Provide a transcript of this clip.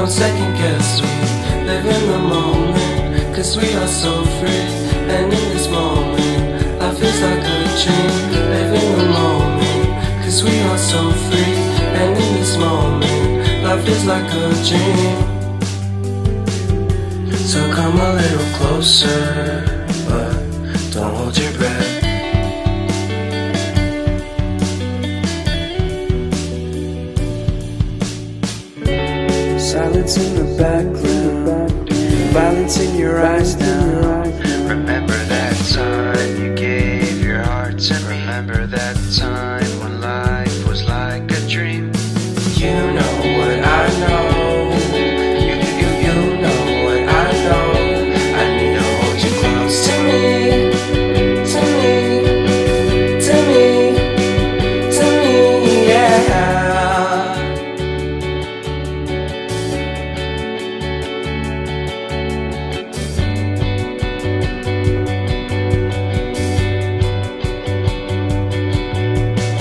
don't second guess, we live in the moment, 'cause we are so free. And in this moment, life is like a dream. Live in the moment, 'cause we are so free. And in this moment, life is like a dream. So come a little closer, but don't hold your breath. Silence in the background, violence in your eyes now. Remember that time you gave your heart to me. Remember that time